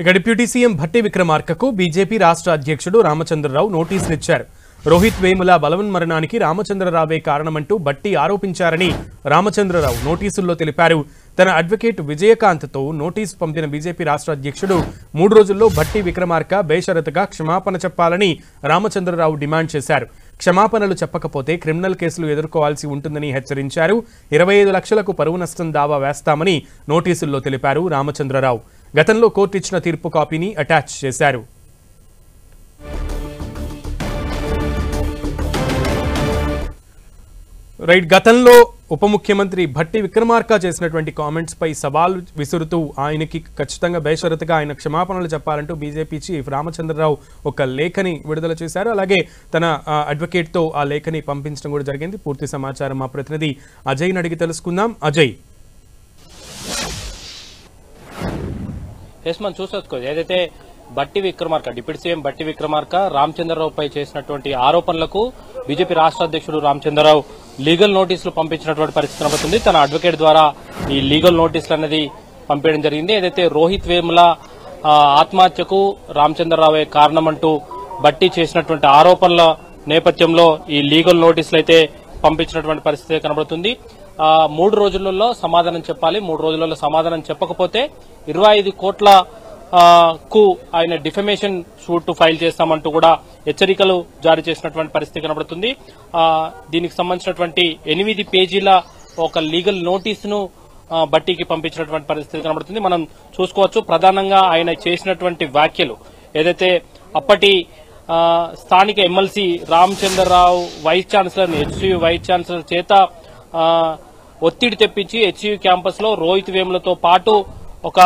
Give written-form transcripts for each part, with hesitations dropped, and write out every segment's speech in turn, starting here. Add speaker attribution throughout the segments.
Speaker 1: ఇక deputy CM Bhatti విక్రమార్కకు BJP రాష్ట్ర అధ్యక్షుడు రామచంద్రరావు నోటీసులిచ్చారు. రోహిత్ వేముల బలవన్మరణానికి రామచంద్రరావే కారణమంటూ భట్టి ఆరోపించారని రామచంద్రరావు నోటీసుల్లో తెలిపారు. తన అడ్వకేట్ విజయకాంత్తో నోటీసు పంపిన బీజేపీ రాష్ట్ర అధ్యక్షుడు 3 రోజుల్లో భట్టి విక్రమార్క బేషరతుగా క్షమాపణ చెప్పాలని రామచంద్రరావు డిమాండ్ చేశారు. క్షమాపణలు చెప్పకపోతే క్రిమినల్ కేసులు ఎదుర్కోవాల్సి ఉంటుందని హెచ్చరించారు. 25 లక్షలకు పరువు నష్టం దావా వేస్తామని నోటీసుల్లో తెలిపారు రామచంద్రరావు. గతంలో కోర్టు ఇచ్చిన తీర్పు కాపీని అటాచ్ చేశారు. గతంలో ఉప ముఖ్యమంత్రి భట్టి విక్రమార్క చేసినటువంటి కామెంట్స్ పై సవాల్ విసురుతూ ఆయనకి ఖచ్చితంగా బేషరతుగా ఆయన క్షమాపణలు చెప్పాలంటూ బీజేపీ చీఫ్ రామచంద్రరావు ఒక లేఖని విడుదల చేశారు. అలాగే తన అడ్వకేట్తో ఆ లేఖని పంపించడం కూడా జరిగింది. పూర్తి సమాచారం మా ప్రతినిధి అజయ్ అడిగి తెలుసుకుందాం. అజయ్,
Speaker 2: మనం చూసుకోవచ్చు ఏదైతే భట్టి విక్రమార్క డిప్యూటీ సీఎం భట్టి విక్రమార్క రామచంద్రరావుపై చేసినటువంటి ఆరోపణలకు బీజేపీ రాష్ట్ర అధ్యక్షుడు రామచంద్రరావు లీగల్ నోటీసులు పంపించినటువంటి పరిస్థితి కనబడుతుంది. తన అడ్వకేట్ ద్వారా ఈ లీగల్ నోటీసులు అనేది పంపించడం జరిగింది. ఏదైతే రోహిత్ వేముల ఆత్మహత్యకు రామచంద్రరావే కారణమంటూ భట్టి చేసినటువంటి ఆరోపణల నేపథ్యంలో ఈ లీగల్ నోటీసులు అయితే పంపించినటువంటి పరిస్థితి కనబడుతుంది. 3 రోజులలో సమాధానం చెప్పాలి. 3 రోజులలో సమాధానం చెప్పకపోతే 25 కోట్ల కు ఆయన డిఫమేషన్ సూట్ ఫైల్ చేస్తామంటూ కూడా హెచ్చరికలు జారీ చేసినటువంటి పరిస్థితి కనబడుతుంది. దీనికి సంబంధించినటువంటి 8 పేజీల ఒక లీగల్ నోటీసును భట్టికి పంపించినటువంటి పరిస్థితి కనబడుతుంది. మనం చూసుకోవచ్చు ప్రధానంగా ఆయన చేసినటువంటి వ్యాఖ్యలు ఏదైతే అప్పటి స్థానిక MLC Ramachandra Rao vice chancellor HCU vice chancellor చేత ఒత్తిడి తెప్పించి హెచ్సియు క్యాంపస్ లో రోహిత్ వేములతో పాటు ఒక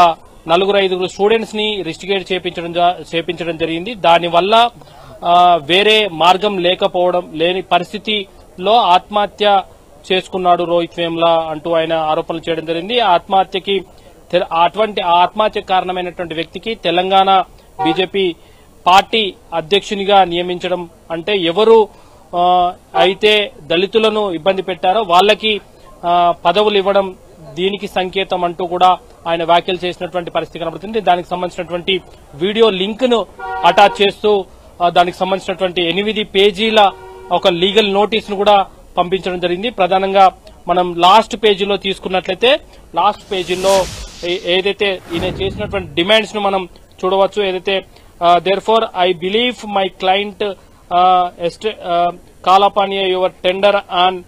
Speaker 2: 4-5 స్టూడెంట్స్ ని రిస్టిగేట్ చేపించడం జరిగింది. దానివల్ల వేరే మార్గం లేని పరిస్థితిలో ఆత్మహత్య చేసుకున్నాడు రోహిత్ వేముల అంటూ ఆయన ఆరోపణలు చేయడం జరిగింది. ఆత్మహత్య కారణమైనటువంటి వ్యక్తికి తెలంగాణ బీజేపీ పార్టీ అధ్యక్షునిగా నియమించడం అంటే ఎవరు అయితే దళితులను ఇబ్బంది పెట్టారో వాళ్ళకి పదవులు ఇవ్వడం దీనికి సంకేతం అంటూ కూడా ఆయన వ్యాఖ్యలు చేసినటువంటి పరిస్థితి కనబడుతుంది. దానికి సంబంధించినటువంటి వీడియో లింక్ ను అటాచ్ చేస్తూ దానికి సంబంధించినటువంటి 8 పేజీల ఒక లీగల్ నోటీస్ ను కూడా పంపించడం జరిగింది. ప్రధానంగా మనం లాస్ట్ పేజీలో తీసుకున్నట్లయితే లాస్ట్ పేజీలో ఏదైతే ఈయన చేసినటువంటి డిమాండ్స్ ను మనం చూడవచ్చు. ఏదైతే therefore I believe my client call upon your tender and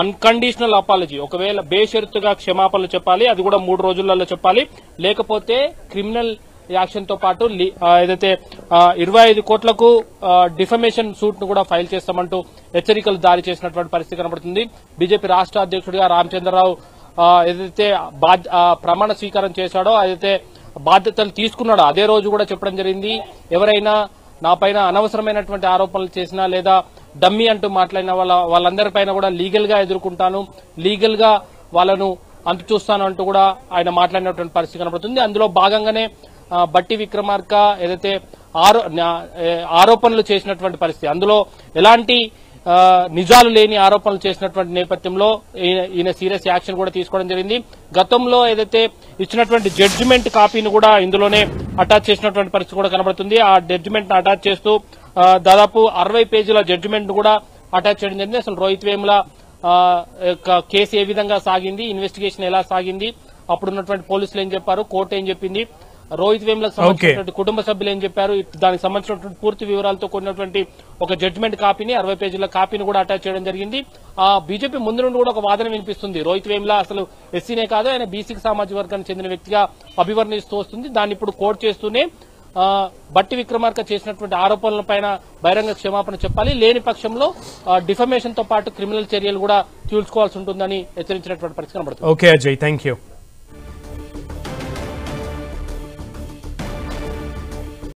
Speaker 2: unconditional apology. ఒకవేళ బేషరతుగా క్షమాపణలు చెప్పాలి, అది కూడా 3 రోజులలో చెప్పాలి. లేకపోతే క్రిమినల్ యాక్షన్ తో పాటు ఏదైతే 25 కోట్లకు డిఫమేషన్ సూట్ ను కూడా ఫైల్ చేస్తామంటూ హెచ్చరికలు జారీ చేసినటువంటి పరిస్థితి కనబడుతుంది. బీజేపీ రాష్ట్ర అధ్యక్షుడిగా రామచంద్రరావు ఏదైతే ప్రమాణ స్వీకారం చేశాడో ఏదైతే బాధ్యతలు తీసుకున్నాడో అదే రోజు కూడా చెప్పడం జరిగింది. ఎవరైనా నా పైన అనవసరమైనటువంటి ఆరోపణలు చేసినా లేదా డమ్మీ అంటూ మాట్లాడిన వాళ్ళందరిపైన కూడా లీగల్ గా ఎదుర్కొంటాను, లీగల్ గా వాళ్ళను అంతు చూస్తాను అంటూ కూడా ఆయన మాట్లాడినటువంటి పరిస్థితి కనబడుతుంది. అందులో భాగంగానే భట్టి విక్రమార్క ఏదైతే ఆరోపణలు చేసినటువంటి పరిస్థితి, అందులో ఎలాంటి నిజాలు లేని ఆరోపణలు చేసినటువంటి నేపథ్యంలో ఈయన సీరియస్ యాక్షన్ కూడా తీసుకోవడం జరిగింది. గతంలో ఏదైతే ఇచ్చినటువంటి జడ్జిమెంట్ కాపీని కూడా ఇందులోనే అటాచ్ చేసినటువంటి పరిస్థితి కూడా కనబడుతుంది. ఆ జడ్జిమెంట్ ను అటాచ్ చేస్తూ దాదాపు 60 పేజీల జడ్జిమెంట్ ను కూడా అటాచ్ చేయడం జరిగింది. అసలు రోహిత్ వేముల కేసు ఏ విధంగా సాగింది, ఇన్వెస్టిగేషన్ ఎలా సాగింది, అప్పుడున్నటువంటి పోలీసులు ఏం చెప్పారు, కోర్టు ఏం చెప్పింది, రోహిత్ వేములకు సంబంధించినటువంటి కుటుంబ సభ్యులు ఏం చెప్పారు, దానికి సంబంధించినటువంటి పూర్తి వివరాలతో కూడినటువంటి ఒక జడ్జిమెంట్ కాపీని 60 పేజీల కాపీని కూడా అటాచ్ చేయడం జరిగింది. బీజేపీ ముందు నుండి కూడా ఒక వాదన వినిపిస్తుంది. రోహిత్ వేముల అసలు ఎస్సీనే కాదు, ఆయన బీసీ సామాజిక వర్గానికి చెందిన వ్యక్తిగా అభివర్ణిస్తూ వస్తుంది. దాన్ని ఇప్పుడు కోర్టు చేస్తూనే భట్టి విక్రమార్క చేసినటువంటి ఆరోపణలపైన బహిరంగ క్షమాపణ చెప్పాలి, లేని పక్షంలో డిఫమేషన్ తో పాటు క్రిమినల్ చర్యలు కూడా తీసుకోవాల్సి ఉంటుందని హెచ్చరించినటువంటి పరిస్థితి కనబడుతుంది.
Speaker 1: Okay Ajay, thank you.